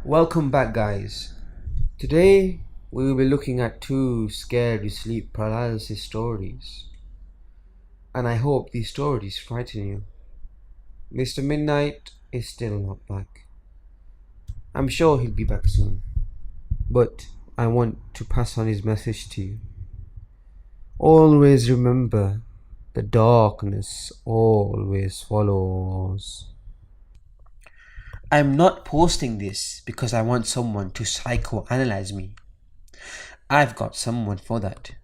Welcome back, guys. Today we will be looking at two scary sleep paralysis stories, and I hope these stories frighten you. Mr. Midnight is still not back. I'm sure he'll be back soon, but I want to pass on his message to you. Always remember, the darkness always follows. I'm not posting this because I want someone to psychoanalyze me. I've got someone for that.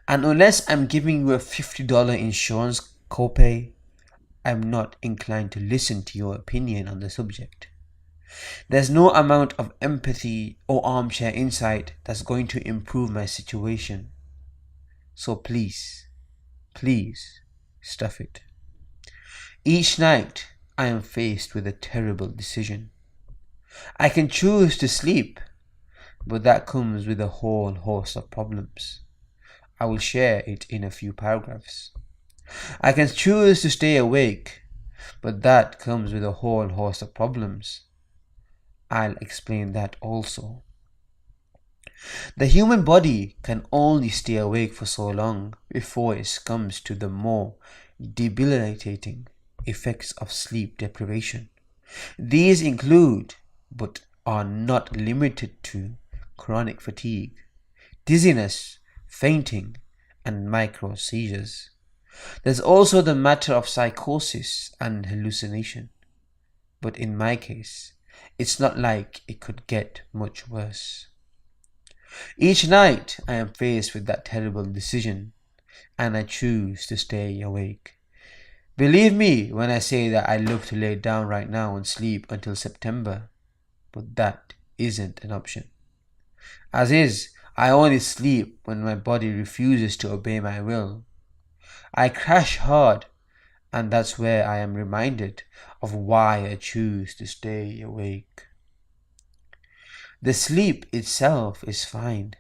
And unless I'm giving you a $50 insurance copay, I'm not inclined to listen to your opinion on the subject. There's no amount of empathy or armchair insight that's going to improve my situation. So please, stuff it. Each night, I am faced with a terrible decision. I can choose to sleep, but that comes with a whole host of problems. I will share it in a few paragraphs. I can choose to stay awake, but that comes with a whole host of problems. I'll explain that also. The human body can only stay awake for so long before it succumbs to the more debilitating effects of sleep deprivation. These include, but are not limited to, chronic fatigue, dizziness, fainting, and micro seizures. There's also the matter of psychosis and hallucination. But in my case, it's not like it could get much worse. Each night I am faced with that terrible decision, and I choose to stay awake. Believe me when I say that I'd love to lay down right now and sleep until September, but that isn't an option. As is, I only sleep when my body refuses to obey my will. I crash hard, and that's where I am reminded of why I choose to stay awake. The sleep itself is fine.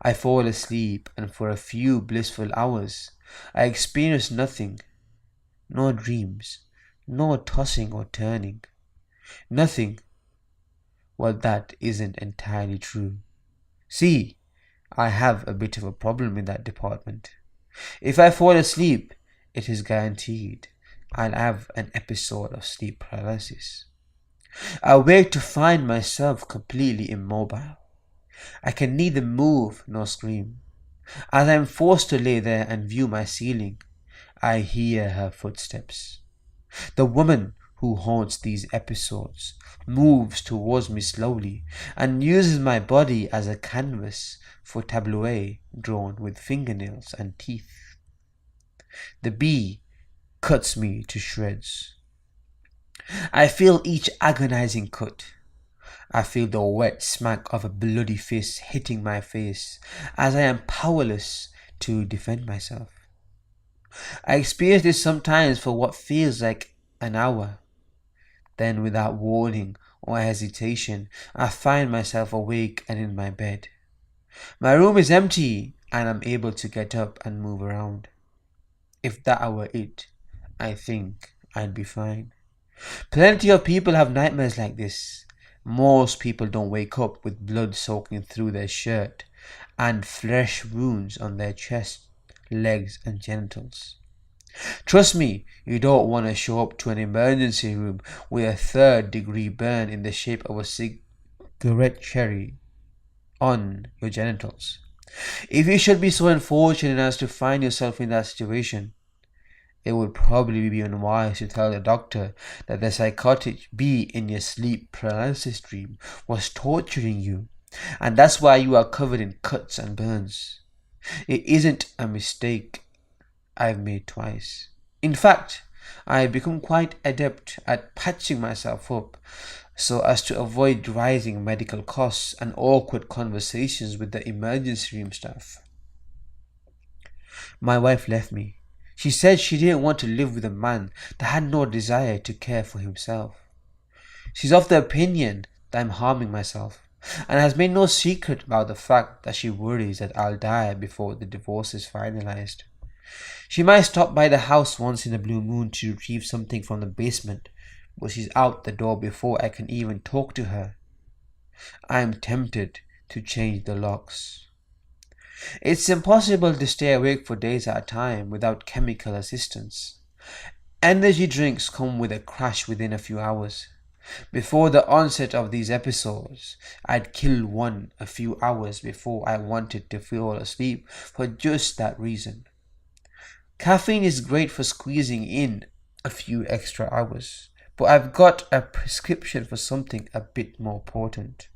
I fall asleep, and for a few blissful hours, I experience nothing. No dreams, no tossing or turning. Nothing. Well, that isn't entirely true. See, I have a bit of a problem in that department. If I fall asleep, it is guaranteed I'll have an episode of sleep paralysis. I wake to find myself completely immobile. I can neither move nor scream. As I am forced to lay there and view my ceiling, I hear her footsteps. The woman who haunts these episodes moves towards me slowly and uses my body as a canvas for tableaux drawn with fingernails and teeth. The bee cuts me to shreds. I feel each agonizing cut. I feel the wet smack of a bloody fist hitting my face as I am powerless to defend myself. I experience this sometimes for what feels like an hour. Then, without warning or hesitation, I find myself awake and in my bed. My room is empty and I'm able to get up and move around. If that were it, I think I'd be fine. Plenty of people have nightmares like this. Most people don't wake up with blood soaking through their shirt and flesh wounds on their chest, legs, and genitals. Trust me, you don't want to show up to an emergency room with a third-degree burn in the shape of a cigarette cherry on your genitals. If you should be so unfortunate as to find yourself in that situation, it would probably be unwise to tell the doctor that the psychotic bee in your sleep paralysis dream was torturing you, and that's why you are covered in cuts and burns. It isn't a mistake I've made twice. In fact, I have become quite adept at patching myself up so as to avoid rising medical costs and awkward conversations with the emergency room staff. My wife left me. She said she didn't want to live with a man that had no desire to care for himself. She's of the opinion that I'm harming myself, and has made no secret about the fact that she worries that I'll die before the divorce is finalized. She might stop by the house once in a blue moon to retrieve something from the basement, but she's out the door before I can even talk to her. I am tempted to change the locks. It's impossible to stay awake for days at a time without chemical assistance. Energy drinks come with a crash within a few hours. Before the onset of these episodes, I'd kill one a few hours before I wanted to fall asleep for just that reason. Caffeine is great for squeezing in a few extra hours, but I've got a prescription for something a bit more potent.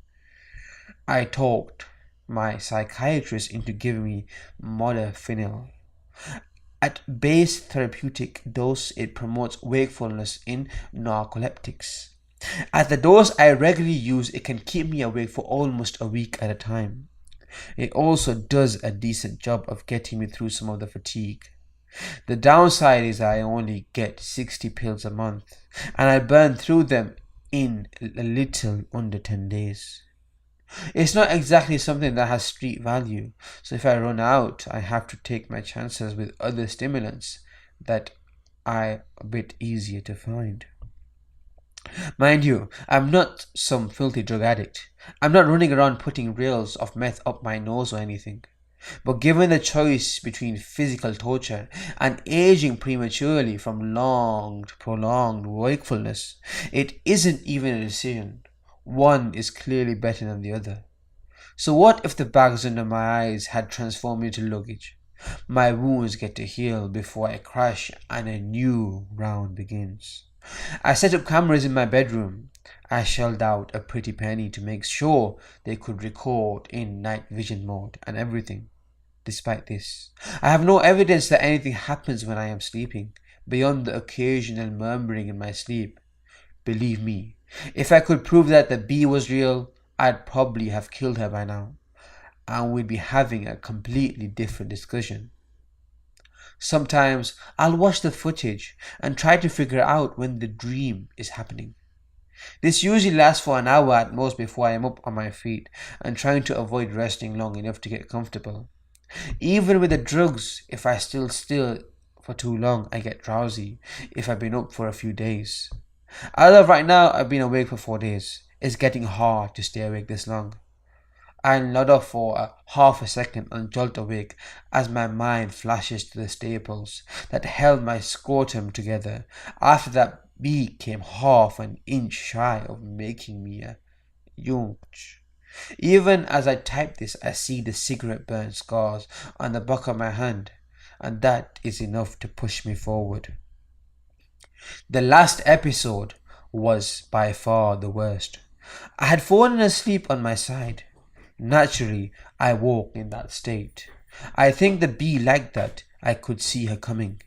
I talked my psychiatrist into giving me modafinil. At base therapeutic dose, it promotes wakefulness in narcoleptics. At the dose I regularly use, it can keep me awake for almost a week at a time. It also does a decent job of getting me through some of the fatigue. The downside is I only get 60 pills a month, and I burn through them in a little under 10 days. It's not exactly something that has street value, so if I run out, I have to take my chances with other stimulants that are a bit easier to find. Mind you, I'm not some filthy drug addict. I'm not running around putting rails of meth up my nose or anything. But given the choice between physical torture and aging prematurely from prolonged wakefulness, it isn't even a decision. One is clearly better than the other. So what if the bags under my eyes had transformed into luggage? My wounds get to heal before I crash and a new round begins. I set up cameras in my bedroom. I shelled out a pretty penny to make sure they could record in night vision mode and everything. Despite this, I have no evidence that anything happens when I am sleeping, beyond the occasional murmuring in my sleep. Believe me, if I could prove that the bee was real, I'd probably have killed her by now, and we'd be having a completely different discussion. Sometimes I'll watch the footage and try to figure out when the dream is happening. This usually lasts for an hour at most before I am up on my feet and trying to avoid resting long enough to get comfortable. Even with the drugs, if I still for too long, I get drowsy if I've been up for a few days. As of right now, I've been awake for 4 days. It's getting hard to stay awake this long. I nod off for a half a second and jolt awake as my mind flashes to the staples that held my scrotum together after that bee came half an inch shy of making me a yunch. Even as I type this, I see the cigarette burn scars on the back of my hand, and that is enough to push me forward. The last episode was by far the worst. I had fallen asleep on my side. Naturally, I woke in that state. I think the bee liked that I could see her coming.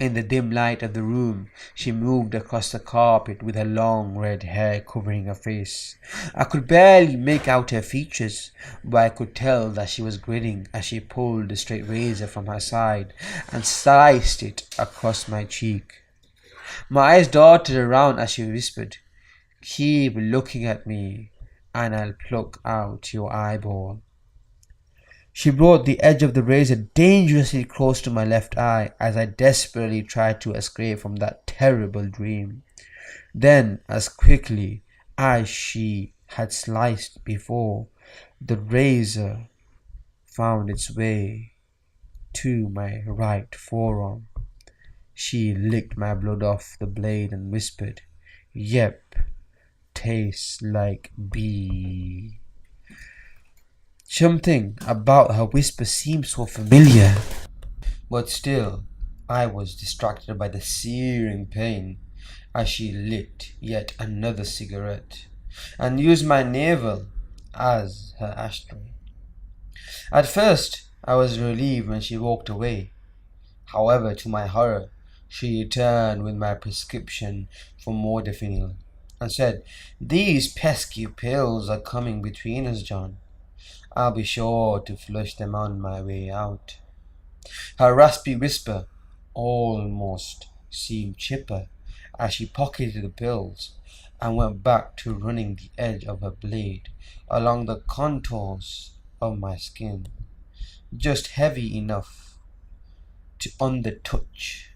In the dim light of the room, she moved across the carpet with her long red hair covering her face. I could barely make out her features, but I could tell that she was grinning as she pulled the straight razor from her side and sliced it across my cheek. My eyes darted around as she whispered, "Keep looking at me, and I'll pluck out your eyeball." She brought the edge of the razor dangerously close to my left eye as I desperately tried to escape from that terrible dream. Then, as quickly as she had sliced before, the razor found its way to my right forearm. She licked my blood off the blade and whispered, "Yep, tastes like bee." Something about her whisper seemed so familiar, but still I was distracted by the searing pain as she lit yet another cigarette and used my navel as her ashtray. At first, I was relieved when she walked away. However, to my horror, she returned with my prescription for modafinil and said, "These pesky pills are coming between us, John. I'll be sure to flush them on my way out." Her raspy whisper almost seemed chipper as she pocketed the pills and went back to running the edge of her blade along the contours of my skin, just heavy enough to on the touch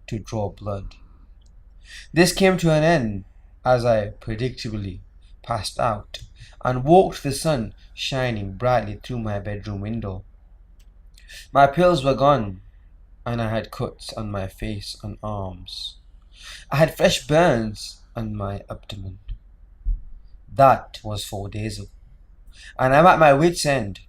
to draw blood. This came to an end, as I predictably passed out, and woke to the sun shining brightly through my bedroom window. My pills were gone, and I had cuts on my face and arms. I had fresh burns on my abdomen. That was 4 days ago, and I'm at my wits' end.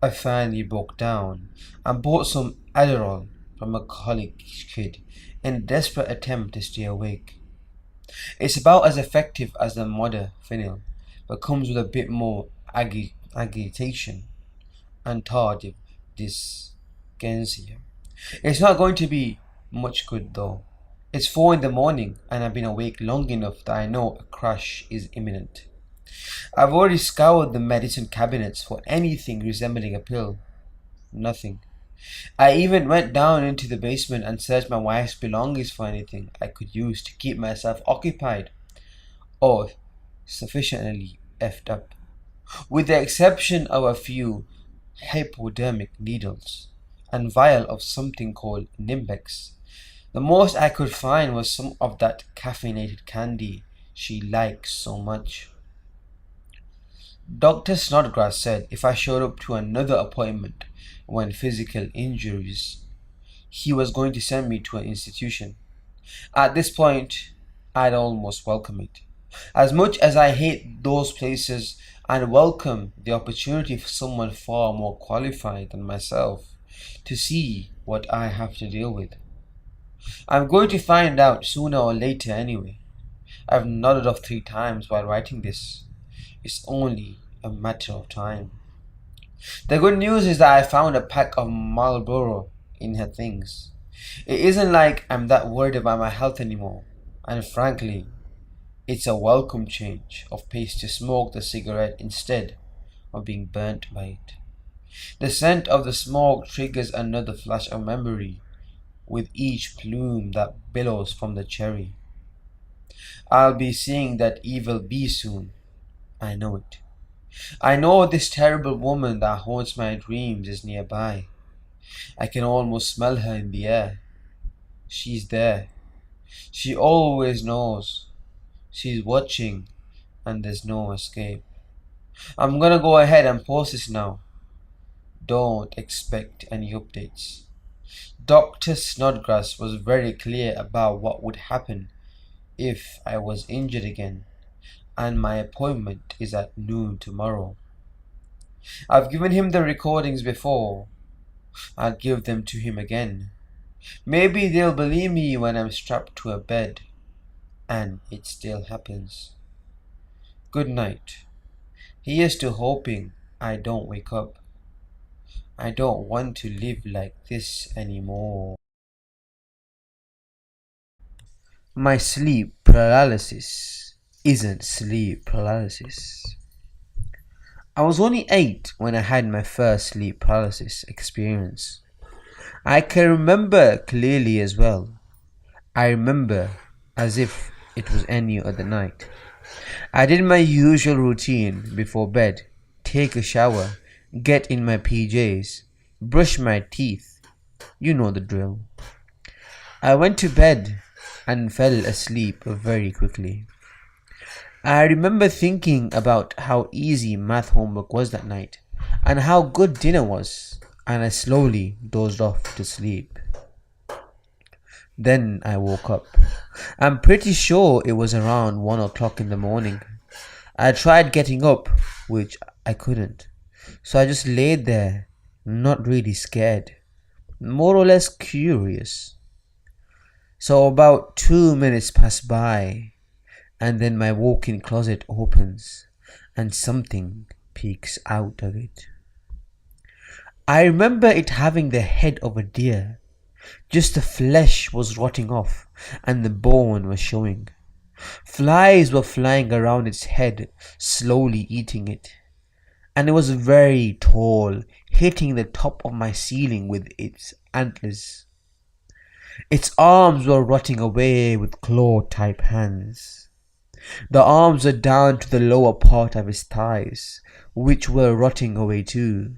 I finally broke down and bought some Adderall from a college kid in a desperate attempt to stay awake. It's about as effective as the modafinil, but comes with a bit more agitation and tardive dyskinesia. It's not going to be much good though. It's 4 in the morning and I've been awake long enough that I know a crash is imminent. I've already scoured the medicine cabinets for anything resembling a pill. Nothing. I even went down into the basement and searched my wife's belongings for anything I could use to keep myself occupied or sufficiently effed up. With the exception of a few hypodermic needles and vial of something called Nimbex, the most I could find was some of that caffeinated candy she likes so much. Dr. Snodgrass said if I showed up to another appointment when physical injuries, he was going to send me to an institution. At this point, I'd almost welcome it. As much as I hate those places and welcome the opportunity for someone far more qualified than myself to see what I have to deal with. I'm going to find out sooner or later anyway. I've nodded off 3 times while writing this. It's only a matter of time. The good news is that I found a pack of Marlboro in her things. It isn't like I'm that worried about my health anymore, and frankly, it's a welcome change of pace to smoke the cigarette instead of being burnt by it. The scent of the smoke triggers another flash of memory with each plume that billows from the cherry. I'll be seeing that evil bee soon. I know it. I know this terrible woman that haunts my dreams is nearby. I can almost smell her in the air. She's there. She always knows. She's watching, and there's no escape. I'm gonna go ahead and post this now. Don't expect any updates. Dr. Snodgrass was very clear about what would happen if I was injured again, and my appointment is at noon tomorrow. I've given him the recordings before. I'll give them to him again. Maybe they'll believe me when I'm strapped to a bed, and it still happens. Good night. Here's to hoping I don't wake up. I don't want to live like this anymore. My sleep paralysis isn't sleep paralysis. I was only 8 when I had my first sleep paralysis experience. I can remember clearly as well. I remember as if it was any other night. I did my usual routine before bed, take a shower, get in my PJs, brush my teeth. You know the drill. I went to bed and fell asleep very quickly. I remember thinking about how easy math homework was that night and how good dinner was, and I slowly dozed off to sleep. Then I woke up. I'm pretty sure it was around 1 o'clock in the morning. I tried getting up, which I couldn't. So I just laid there, not really scared, more or less curious. So about 2 minutes pass by, and then my walk-in closet opens, and something peeks out of it. I remember it having the head of a deer. Just the flesh was rotting off, and the bone was showing. Flies were flying around its head, slowly eating it. And it was very tall, hitting the top of my ceiling with its antlers. Its arms were rotting away with claw-type hands. The arms were down to the lower part of its thighs, which were rotting away too.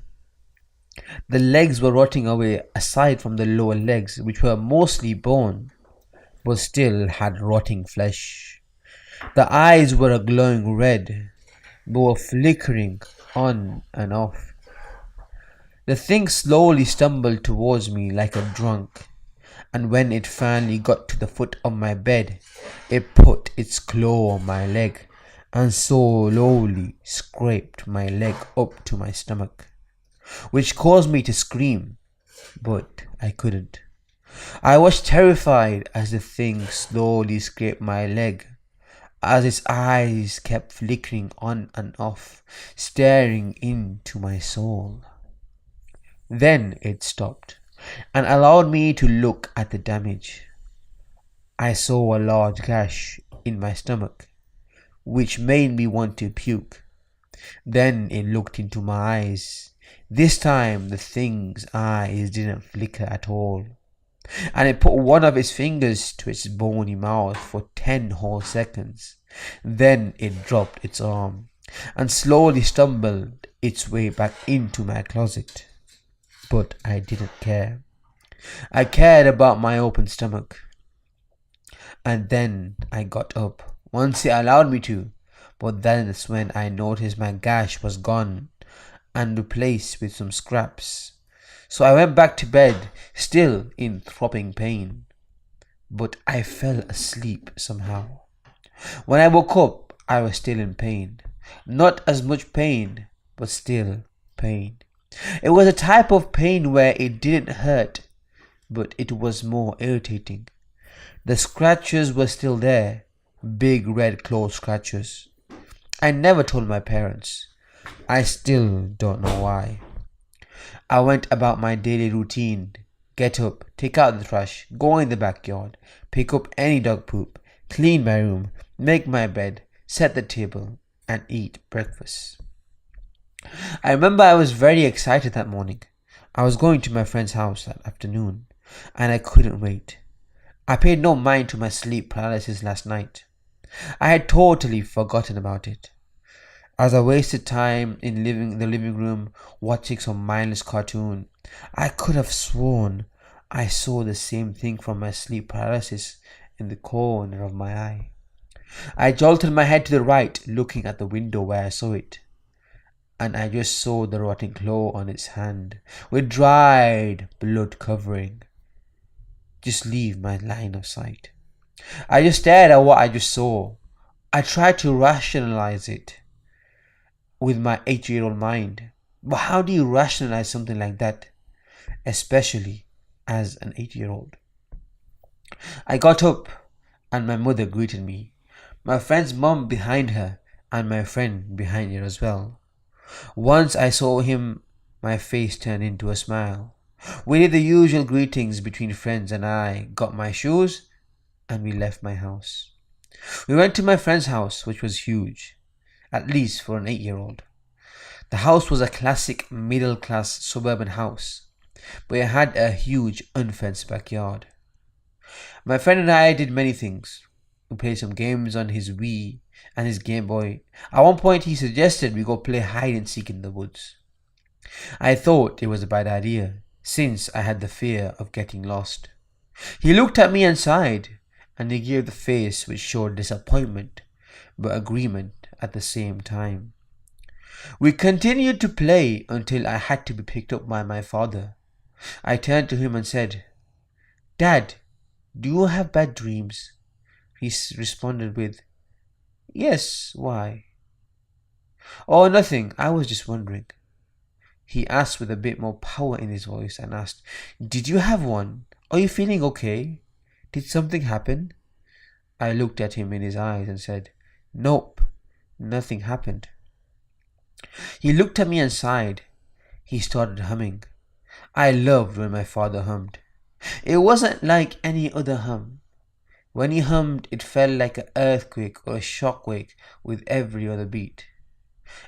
The legs were rotting away aside from the lower legs, which were mostly bone, but still had rotting flesh. The eyes were a glowing red, but were flickering on and off. The thing slowly stumbled towards me like a drunk, and when it finally got to the foot of my bed, it put its claw on my leg and slowly scraped my leg up to my stomach, which caused me to scream, but I couldn't. I was terrified as the thing slowly scraped my leg, as its eyes kept flickering on and off, staring into my soul. Then it stopped and allowed me to look at the damage. I saw a large gash in my stomach, which made me want to puke. Then it looked into my eyes. This time the thing's eyes didn't flicker at all, and it put one of its fingers to its bony mouth for 10 whole seconds. Then it dropped its arm and slowly stumbled its way back into my closet. But I didn't care. I cared about my open stomach. And then I got up, once it allowed me to, but that's when I noticed my gash was gone and replaced with some scraps. So I went back to bed, still in throbbing pain. But I fell asleep somehow. When I woke up, I was still in pain. Not as much pain, but still pain. It was a type of pain where it didn't hurt, but it was more irritating. The scratches were still there, big red claw scratches. I never told my parents. I still don't know why. I went about my daily routine. Get up, take out the trash, go in the backyard, pick up any dog poop, clean my room, make my bed, set the table, and eat breakfast. I remember I was very excited that morning. I was going to my friend's house that afternoon, and I couldn't wait. I paid no mind to my sleep paralysis last night. I had totally forgotten about it. As I wasted time in the living room watching some mindless cartoon, I could have sworn I saw the same thing from my sleep paralysis in the corner of my eye. I jolted my head to the right, looking at the window where I saw it, and I just saw the rotting claw on its hand, with dried blood covering. Just leave my line of sight. I just stared at what I just saw. I tried to rationalize it with my 8-year-old mind. But how do you rationalize something like that? Especially as an 8-year-old. I got up and my mother greeted me. My friend's mom behind her and my friend behind her as well. Once I saw him, my face turned into a smile. We did the usual greetings between friends and I got my shoes and we left my house. We went to my friend's house, which was huge, at least for an 8-year-old. The house was a classic middle-class suburban house, but it had a huge unfenced backyard. My friend and I did many things. We played some games on his Wii and his Game Boy. At one point he suggested we go play hide and seek in the woods. I thought it was a bad idea, since I had the fear of getting lost. He looked at me and sighed, and he gave the face which showed disappointment, but agreement at the same time. We continued to play until I had to be picked up by my father. I turned to him and said, "Dad, do you have bad dreams?" He responded with, "Yes, why?" "Oh, nothing, I was just wondering." He asked with a bit more power in his voice and asked, "Did you have one? Are you feeling okay? Did something happen?" I looked at him in his eyes and said, "Nope, nothing happened." He looked at me and sighed. He started humming. I loved when my father hummed. It wasn't like any other hum. When he hummed, it felt like an earthquake or a shockwave with every other beat.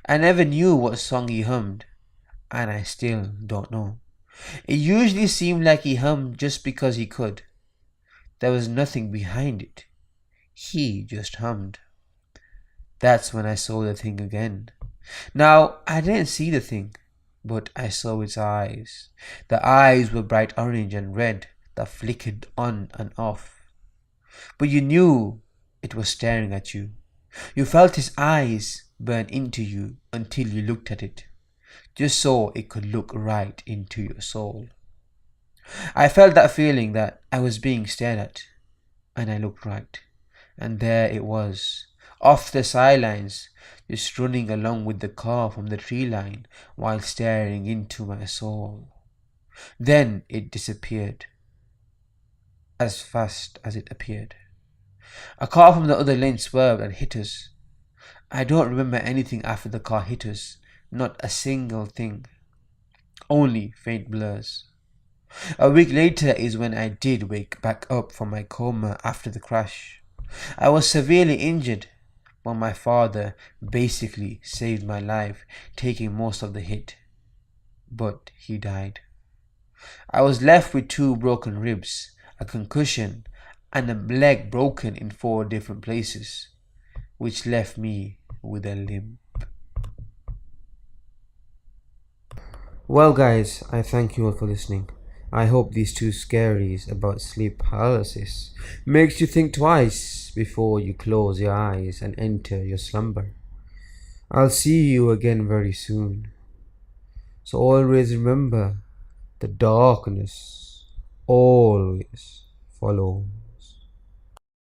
I never knew what song he hummed, and I still don't know. It usually seemed like he hummed just because he could. There was nothing behind it. He just hummed. That's when I saw the thing again. Now, I didn't see the thing, but I saw its eyes. The eyes were bright orange and red that flickered on and off. But you knew it was staring at you. You felt his eyes burn into you until you looked at it, just so it could look right into your soul. I felt that feeling that I was being stared at, and I looked right, and there it was, off the sidelines, just running along with the car from the tree line while staring into my soul. Then it disappeared, as fast as it appeared. A car from the other lane swerved and hit us. I don't remember anything after the car hit us, not a single thing, only faint blurs. A week later is when I did wake back up from my coma after the crash. I was severely injured, but my father basically saved my life, taking most of the hit. But he died. I was left with 2 broken ribs, a concussion, and a leg broken in 4 different places, which left me with a limp. Well guys, I thank you all for listening. I hope these 2 scaries about sleep paralysis makes you think twice before you close your eyes and enter your slumber. I'll see you again very soon. So always remember, the darkness always follows.